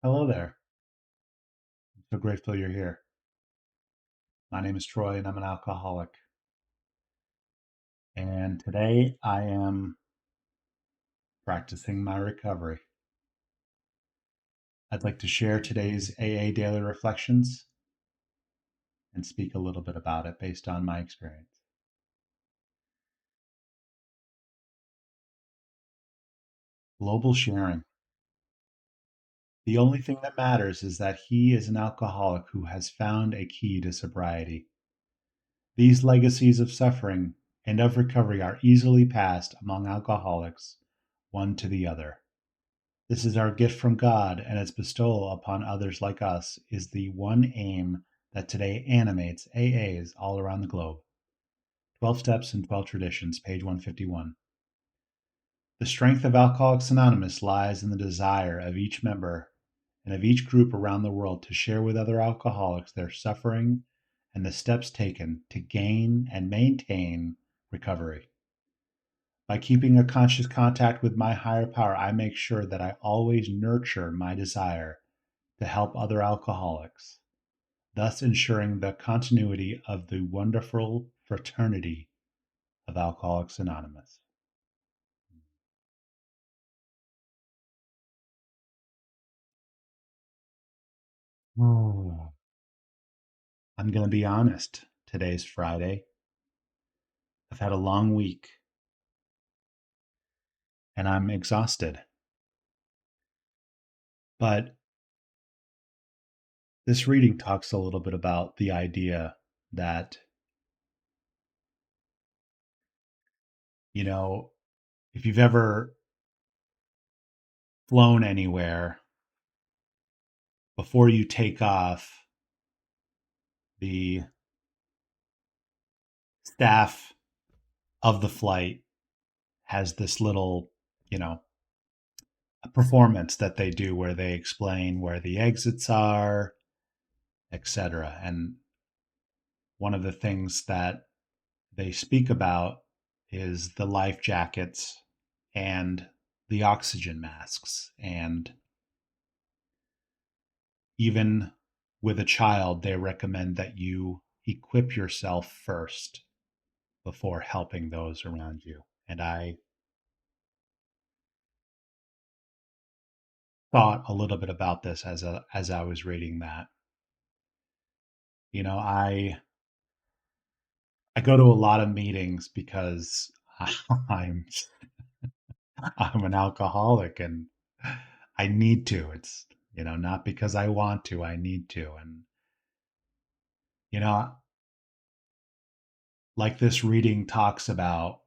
Hello there. I'm so grateful you're here. My name is Troy and I'm an alcoholic. And today I am practicing my recovery. I'd like to share today's AA Daily Reflections and speak a little bit about it based on my experience. Global sharing. The only thing that matters is that he is an alcoholic who has found a key to sobriety. These legacies of suffering and of recovery are easily passed among alcoholics, one to the other. This is our gift from God, and its bestowal upon others like us is the one aim that today animates AAs all around the globe. 12 Steps and 12 Traditions, page 151. The strength of Alcoholics Anonymous lies in the desire of each member and of each group around the world to share with other alcoholics their suffering and the steps taken to gain and maintain recovery. By keeping a conscious contact with my higher power, I make sure that I always nurture my desire to help other alcoholics, thus ensuring the continuity of the wonderful fraternity of Alcoholics Anonymous. Oh. I'm going to be honest. Today's Friday. I've had a long week and I'm exhausted. But this reading talks a little bit about the idea that, you know, if you've ever flown anywhere, before you take off, the staff of the flight has this little, you know, performance that they do where they explain where the exits are, etc. And one of the things that they speak about is the life jackets and the oxygen masks. And even with a child, they recommend that you equip yourself first before helping those around you. And I thought a little bit about this as I was reading that. You know, I go to a lot of meetings because I'm I'm an alcoholic and I need to. It's, not because I want to, I need to. And, you know, like this reading talks about,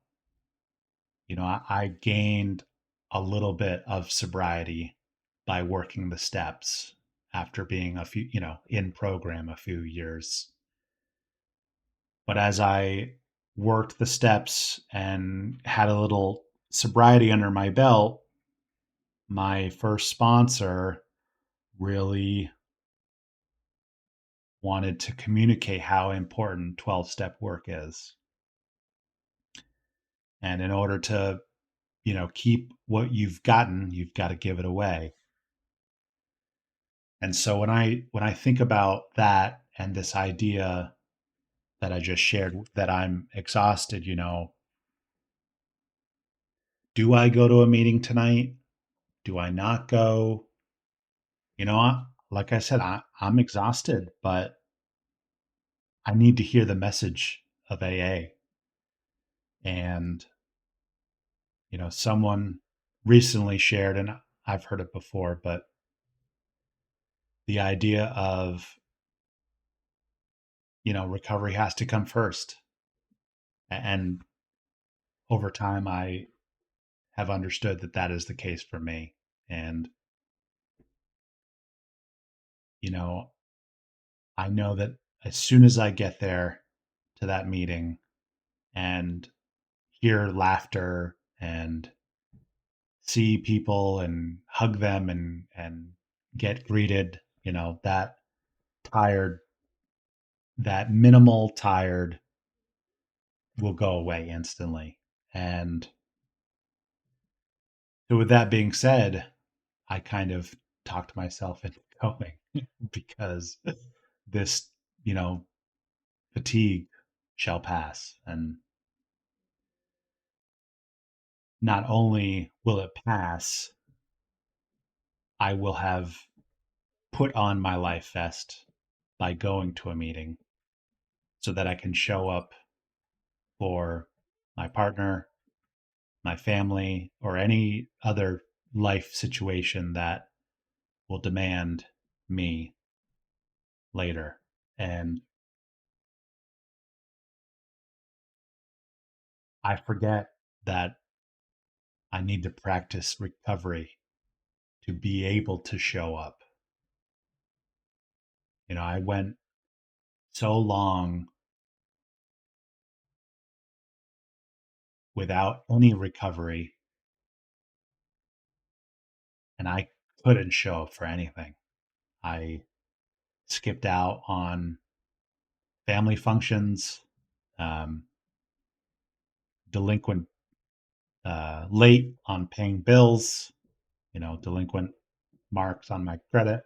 I gained a little bit of sobriety by working the steps after being a few, in program a few years. But as I worked the steps and had a little sobriety under my belt, my first sponsor really wanted to communicate how important 12 step work is. And in order to, keep what you've gotten, you've got to give it away. And so when I think about that and this idea that I just shared that I'm exhausted, do I go to a meeting tonight? Do I not go? Like I said, I'm exhausted, but I need to hear the message of AA. And, someone recently shared, and I've heard it before, but the idea of, recovery has to come first. And over time, I have understood that that is the case for me. And, you know, I know that as soon as I get there to that meeting and hear laughter and see people and hug them and get greeted, tired, that minimal tired will go away instantly. And so with that being said, I kind of talked myself into going because this, you know, fatigue shall pass. And not only will it pass, I will have put on my life vest by going to a meeting so that I can show up for my partner, my family, or any other life situation that will demand me later. And I forget that I need to practice recovery to be able to show up. I went so long without any recovery, and I couldn't show up for anything. I skipped out on family functions, um, delinquent, late on paying bills, delinquent marks on my credit,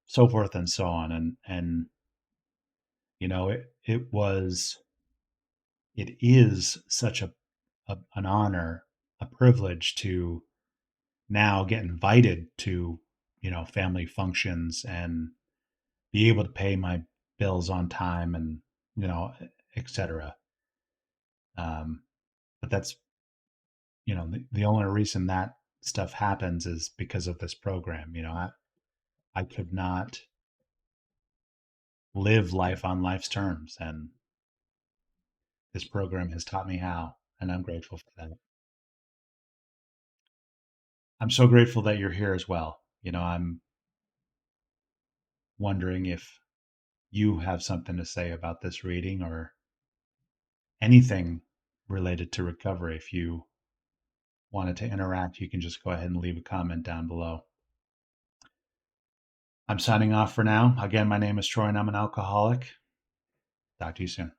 so forth and so on. And it is such an honor, a privilege to now get invited to, family functions and be able to pay my bills on time and, etc. Um, but that's, the only reason that stuff happens is because of this program. I could not live life on life's terms. And this program has taught me how, and I'm grateful for that. I'm so grateful that you're here as well. I'm wondering if you have something to say about this reading or anything related to recovery. If you wanted to interact, you can just go ahead and leave a comment down below. I'm signing off for now. Again, my name is Troy and I'm an alcoholic. Talk to you soon.